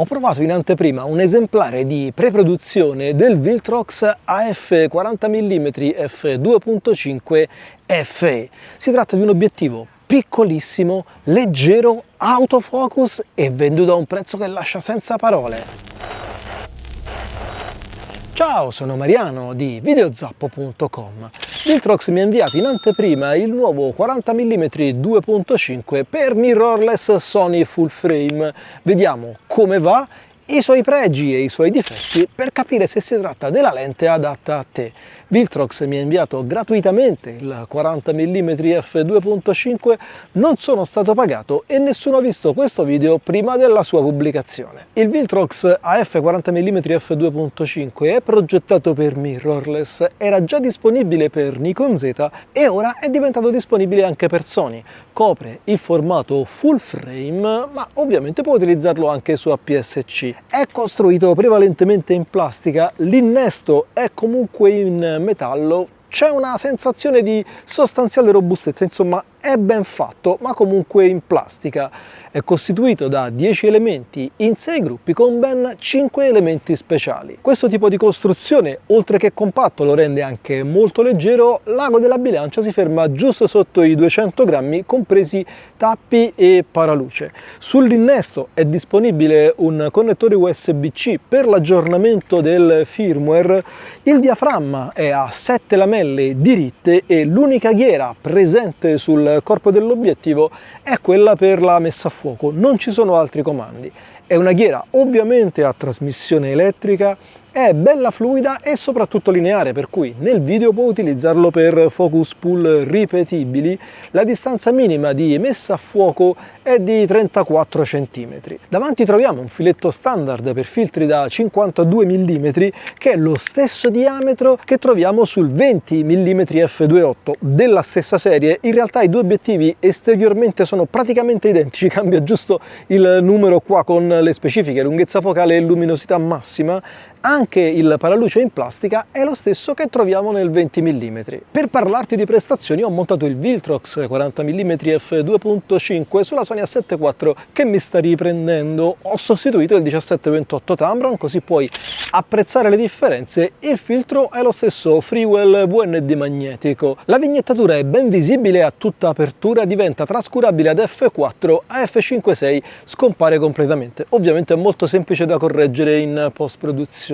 Ho provato in anteprima un esemplare di preproduzione del Viltrox AF 40 mm f2.5 FE. Si tratta di un obiettivo piccolissimo, leggero, autofocus e venduto a un prezzo che lascia senza parole. Ciao, sono Mariano di videozappo.com. Viltrox mi ha inviato in anteprima il nuovo 40 mm 2.5 per mirrorless Sony full frame. Vediamo come va, i suoi pregi e i suoi difetti per capire se si tratta della lente adatta a te. Viltrox mi ha inviato gratuitamente il 40 mm f2.5, non sono stato pagato e nessuno ha visto questo video prima della sua pubblicazione. Il Viltrox AF 40 mm f2.5 è progettato per mirrorless, era già disponibile per Nikon Z e ora è diventato disponibile anche per Sony. Copre il formato full frame, ma ovviamente può utilizzarlo anche su APS-C. È costruito prevalentemente in plastica, l'innesto è comunque in metallo, c'è una sensazione di sostanziale robustezza, insomma è ben fatto, ma comunque in plastica. È costituito da 10 elementi in 6 gruppi con ben 5 elementi speciali. Questo tipo di costruzione, oltre che compatto, lo rende anche molto leggero. L'ago della bilancia si ferma giusto sotto i 200 grammi, compresi tappi e paraluce. Sull'innesto è disponibile un connettore USB-C per l'aggiornamento del firmware. Il diaframma è a 7 lamelle diritte e l'unica ghiera presente sul corpo dell'obiettivo è quella per la messa a fuoco, non ci sono altri comandi. È una ghiera ovviamente a trasmissione elettrica, è bella fluida e soprattutto lineare, per cui nel video può utilizzarlo per focus pull ripetibili. La distanza minima di messa a fuoco è di 34 cm. Davanti troviamo un filetto standard per filtri da 52 mm che è lo stesso diametro che troviamo sul 20 mm f2.8 della stessa serie. In realtà i due obiettivi esteriormente sono praticamente identici, cambia giusto il numero qua con le specifiche, lunghezza focale e luminosità massima. Anche il paraluce in plastica è lo stesso che troviamo nel 20 mm. Per parlarti di prestazioni ho montato il Viltrox 40 mm f2.5 sulla Sony A7 IV che mi sta riprendendo. Ho sostituito il 17-28 Tamron, così puoi apprezzare le differenze. Il filtro è lo stesso Freewell VND magnetico. La vignettatura è ben visibile a tutta apertura, diventa trascurabile ad f4, a f5.6 scompare completamente. Ovviamente è molto semplice da correggere in post-produzione.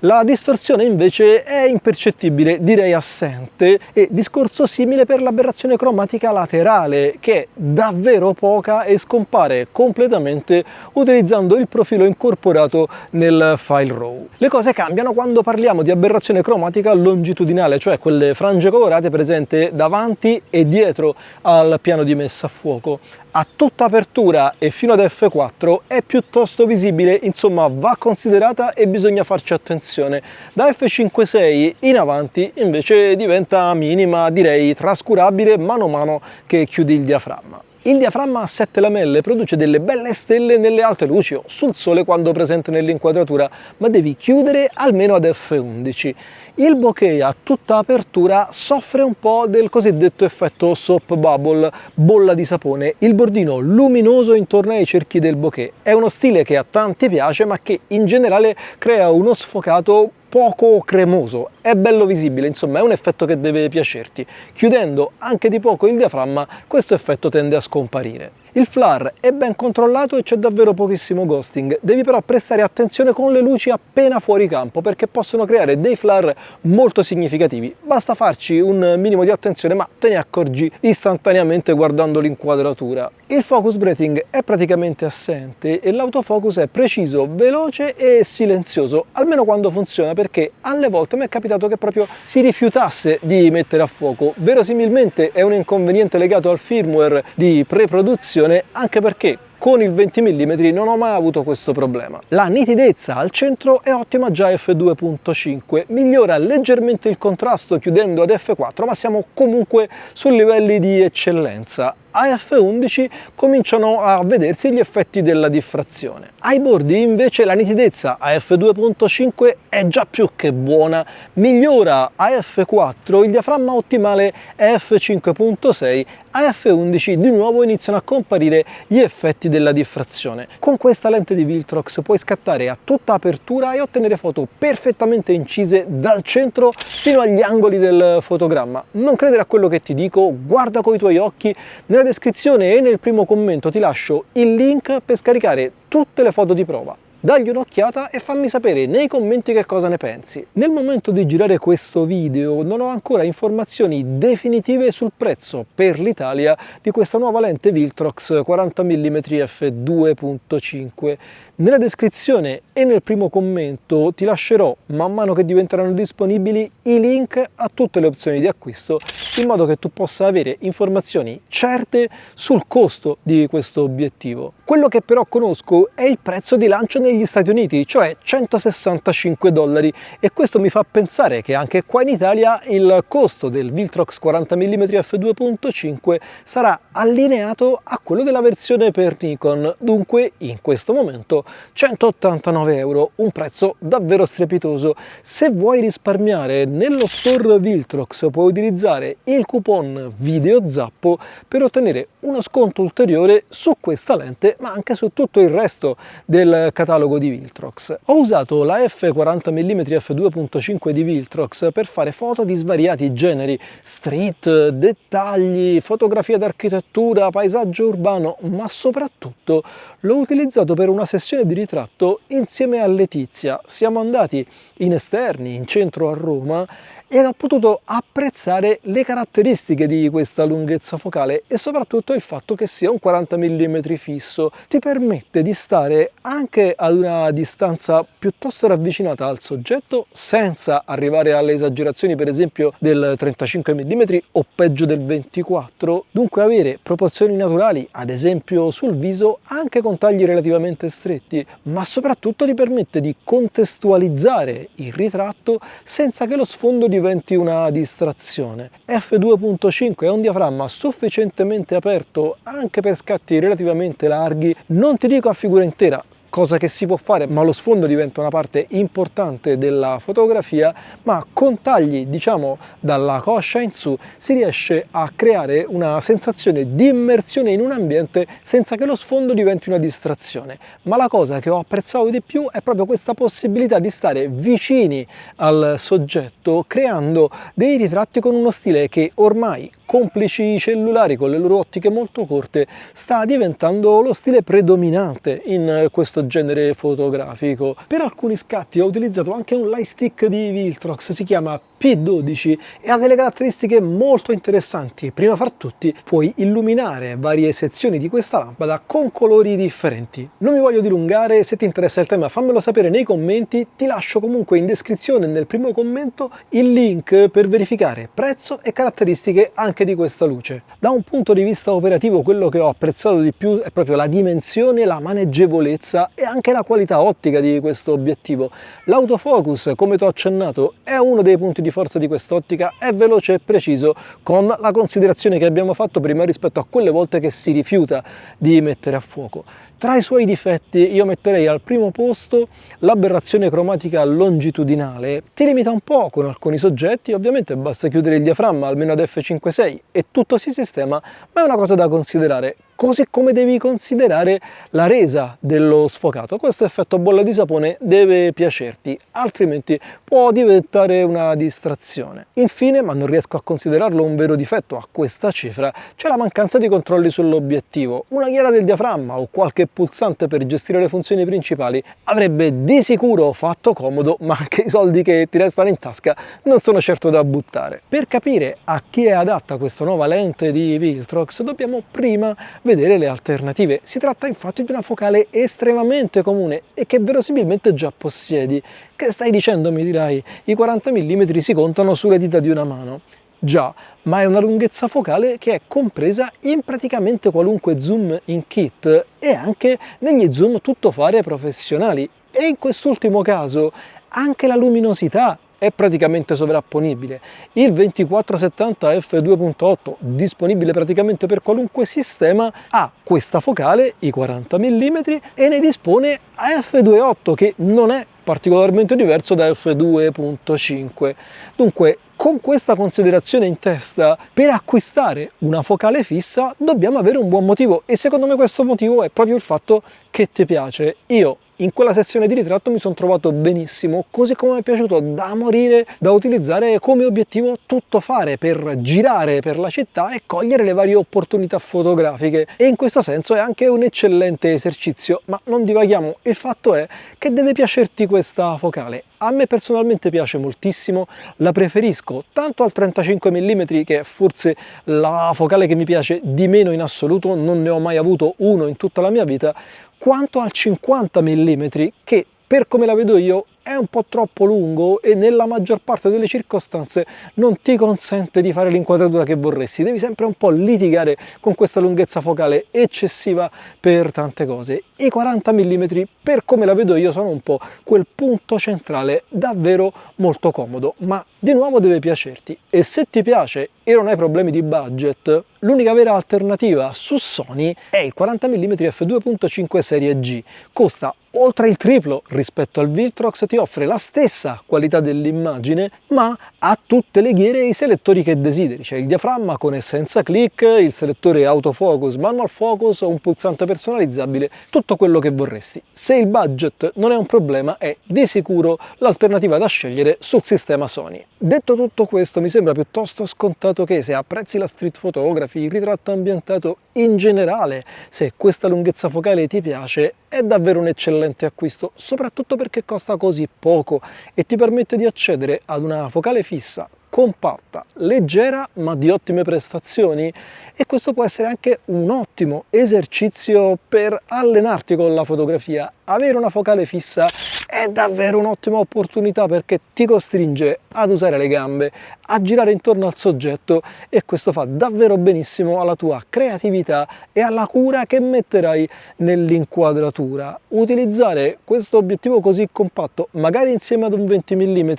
La distorsione invece è impercettibile, direi assente, e discorso simile per l'aberrazione cromatica laterale, che è davvero poca e scompare completamente utilizzando il profilo incorporato nel file RAW. Le cose cambiano quando parliamo di aberrazione cromatica longitudinale, cioè quelle frange colorate presenti davanti e dietro al piano di messa a fuoco. A tutta apertura e fino ad f4 è piuttosto visibile, insomma va considerata e bisogna farci attenzione. Da f5.6 in avanti invece diventa minima, direi trascurabile mano a mano che chiudi il diaframma. Il diaframma a 7 lamelle produce delle belle stelle nelle alte luci o sul sole quando presente nell'inquadratura, ma devi chiudere almeno ad f11. Il bokeh a tutta apertura soffre un po' del cosiddetto effetto soap bubble, bolla di sapone, il bordino luminoso intorno ai cerchi del bokeh. È uno stile che a tanti piace, ma che in generale crea uno sfocato poco cremoso. È bello visibile, insomma è un effetto che deve piacerti. Chiudendo anche di poco il diaframma, questo effetto tende a scomparire. Il FLAR è ben controllato e c'è davvero pochissimo ghosting, devi però prestare attenzione con le luci appena fuori campo perché possono creare dei FLAR molto significativi. Basta farci un minimo di attenzione, ma te ne accorgi istantaneamente guardando l'inquadratura. Il focus breathing è praticamente assente e l'autofocus è preciso, veloce e silenzioso, almeno quando funziona, perché alle volte mi è capitato che proprio si rifiutasse di mettere a fuoco. Verosimilmente è un inconveniente legato al firmware di preproduzione, anche perché con il 20 mm non ho mai avuto questo problema. La nitidezza al centro è ottima già a f2.5, migliora leggermente il contrasto chiudendo ad f4, ma siamo comunque su livelli di eccellenza. a f11 cominciano a vedersi gli effetti della diffrazione. Ai bordi invece la nitidezza a f2.5 è già più che buona, migliora a f4, il diaframma ottimale è f5.6, a f11 di nuovo iniziano a comparire gli effetti della diffrazione. Con questa lente di Viltrox puoi scattare a tutta apertura e ottenere foto perfettamente incise dal centro fino agli angoli del fotogramma. Non credere a quello che ti dico, guarda coi tuoi occhi. Nella descrizione e nel primo commento ti lascio il link per scaricare tutte le foto di prova. Dagli un'occhiata e fammi sapere nei commenti che cosa ne pensi. Nel momento di girare questo video non ho ancora informazioni definitive sul prezzo per l'Italia di questa nuova lente Viltrox 40 mm f2.5. Nella descrizione e nel primo commento ti lascerò, man mano che diventeranno disponibili, i link a tutte le opzioni di acquisto, in modo che tu possa avere informazioni certe sul costo di questo obiettivo. Quello che però conosco è il prezzo di lancio negli Stati Uniti, cioè $165, e questo mi fa pensare che anche qua in Italia il costo del Viltrox 40 mm f2.5 sarà allineato a quello della versione per Nikon, dunque in questo momento €189, un prezzo davvero strepitoso. Se vuoi risparmiare nello store Viltrox puoi utilizzare il coupon VIDEOZAPPO per ottenere uno sconto ulteriore su questa lente, ma anche su tutto il resto del catalogo di Viltrox. Ho usato la f40 mm f2.5 di Viltrox per fare foto di svariati generi: street, dettagli, fotografia d'architettura, paesaggio urbano, ma soprattutto l'ho utilizzato per una sessione di ritratto insieme a Letizia. Siamo andati in esterni, in centro a Roma, ed ho potuto apprezzare le caratteristiche di questa lunghezza focale e soprattutto il fatto che sia un 40 mm fisso. Ti permette di stare anche ad una distanza piuttosto ravvicinata al soggetto senza arrivare alle esagerazioni, per esempio del 35 mm o peggio del 24, dunque avere proporzioni naturali, ad esempio sul viso, anche con tagli relativamente stretti, ma soprattutto ti permette di contestualizzare il ritratto senza che lo sfondo diventi una distrazione. f2.5 è un diaframma sufficientemente aperto anche per scatti relativamente larghi, non ti dico a figura intera, cosa che si può fare, ma lo sfondo diventa una parte importante della fotografia, ma con tagli, diciamo, dalla coscia in su si riesce a creare una sensazione di immersione in un ambiente senza che lo sfondo diventi una distrazione. Ma la cosa che ho apprezzato di più è proprio questa possibilità di stare vicini al soggetto, creando dei ritratti con uno stile che ormai, complici i cellulari con le loro ottiche molto corte, sta diventando lo stile predominante in questo genere fotografico. Per alcuni scatti ho utilizzato anche un light stick di Viltrox, si chiama P12 e ha delle caratteristiche molto interessanti. Prima fra tutti puoi illuminare varie sezioni di questa lampada con colori differenti. Non mi voglio dilungare, se ti interessa il tema fammelo sapere nei commenti, ti lascio comunque in descrizione nel primo commento il link per verificare prezzo e caratteristiche anche di questa luce. Da un punto di vista operativo quello che ho apprezzato di più è proprio la dimensione, la maneggevolezza e anche la qualità ottica di questo obiettivo. L'autofocus, come ti ho accennato, è uno dei punti di forza di quest'ottica, è veloce e preciso, con la considerazione che abbiamo fatto prima rispetto a quelle volte che si rifiuta di mettere a fuoco. Tra i suoi difetti io metterei al primo posto l'aberrazione cromatica longitudinale. Ti limita un po' con alcuni soggetti, ovviamente basta chiudere il diaframma almeno ad f5.6 e tutto si sistema, ma è una cosa da considerare. Così come devi considerare la resa dello sfocato. Questo effetto bolla di sapone deve piacerti, altrimenti può diventare una distrazione. Infine, ma non riesco a considerarlo un vero difetto a questa cifra, c'è la mancanza di controlli sull'obiettivo. Una ghiera del diaframma o qualche pulsante per gestire le funzioni principali avrebbe di sicuro fatto comodo, ma anche i soldi che ti restano in tasca non sono certo da buttare. Per capire a chi è adatta questa nuova lente di Viltrox dobbiamo prima vedere le alternative. Si tratta infatti di una focale estremamente comune e che verosimilmente già possiedi. Che stai dicendo, mi dirai? I 40 mm si contano sulle dita di una mano. Già, ma è una lunghezza focale che è compresa in praticamente qualunque zoom in kit e anche negli zoom tuttofare professionali. E in quest'ultimo caso anche la luminosità è praticamente sovrapponibile. Il 2470 f2.8, disponibile praticamente per qualunque sistema, ha questa focale, i 40 mm, e ne dispone a f2.8, che non è particolarmente diverso da f2.5. Dunque, con questa considerazione in testa, per acquistare una focale fissa dobbiamo avere un buon motivo, e secondo me questo motivo è proprio il fatto che ti piace. Io in quella sessione di ritratto mi sono trovato benissimo, così come mi è piaciuto da morire da utilizzare come obiettivo tuttofare per girare per la città e cogliere le varie opportunità fotografiche, e in questo senso è anche un eccellente esercizio. Ma non divaghiamo, il fatto è che deve piacerti questa focale. A me personalmente piace moltissimo, la preferisco tanto al 35 mm, che è forse la focale che mi piace di meno in assoluto, non ne ho mai avuto uno in tutta la mia vita, quanto al 50 mm, che per come la vedo io è un po' troppo lungo e nella maggior parte delle circostanze non ti consente di fare l'inquadratura che vorresti. Devi sempre un po' litigare con questa lunghezza focale eccessiva per tante cose. I 40 mm, per come la vedo io, sono un po' quel punto centrale davvero molto comodo, ma di nuovo deve piacerti, e se ti piace e non hai problemi di budget, l'unica vera alternativa su Sony è il 40 mm f2.5 serie G. Costa oltre il triplo rispetto al Viltrox, ti offre la stessa qualità dell'immagine, ma ha tutte le ghiere e i selettori che desideri. C'è il diaframma con e senza click, il selettore autofocus, manual focus, un pulsante personalizzabile, tutto quello che vorresti. Se il budget non è un problema, è di sicuro l'alternativa da scegliere sul sistema Sony. Detto tutto questo, mi sembra piuttosto scontato che, se apprezzi la street photography, il ritratto ambientato in generale, se questa lunghezza focale ti piace, è davvero un eccellente acquisto, soprattutto perché costa così poco e ti permette di accedere ad una focale fissa, compatta, leggera ma di ottime prestazioni, e questo può essere anche un ottimo esercizio per allenarti con la fotografia. Avere una focale fissa è davvero un'ottima opportunità, perché ti costringe ad usare le gambe, a girare intorno al soggetto, e questo fa davvero benissimo alla tua creatività e alla cura che metterai nell'inquadratura. Utilizzare questo obiettivo così compatto, magari insieme ad un 20 mm,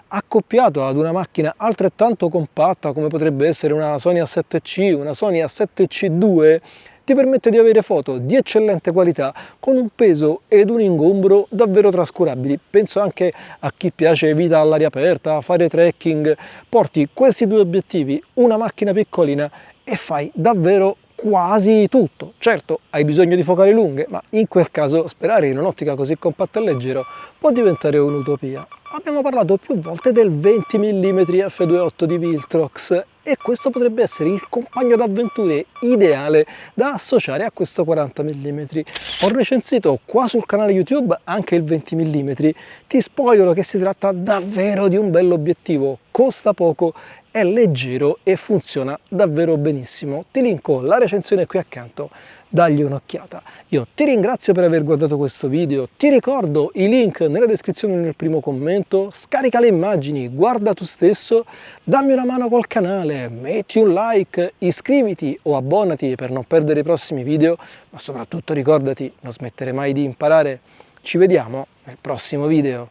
accoppiato ad una macchina altrettanto compatta come potrebbe essere una Sony A7C, una Sony A7C2, ti permette di avere foto di eccellente qualità con un peso ed un ingombro davvero trascurabili. Penso anche a chi piace vita all'aria aperta, fare trekking. Porti questi due obiettivi, una macchina piccolina, e fai davvero quasi tutto. Certo, hai bisogno di focali lunghe, ma in quel caso sperare in un'ottica così compatta e leggero può diventare un'utopia. Abbiamo parlato più volte del 20 mm f2.8 di Viltrox, e questo potrebbe essere il compagno d'avventure ideale da associare a questo 40 mm. Ho recensito qua sul canale YouTube anche il 20 mm, ti spoilero che si tratta davvero di un bell'obiettivo, costa poco, è leggero e funziona davvero benissimo. Ti linko la recensione qui accanto, dagli un'occhiata. Io ti ringrazio per aver guardato questo video, ti ricordo i link nella descrizione e nel primo commento, scarica le immagini, guarda tu stesso, dammi una mano col canale, metti un like, iscriviti o abbonati per non perdere i prossimi video, ma soprattutto ricordati, non smettere mai di imparare. Ci vediamo nel prossimo video.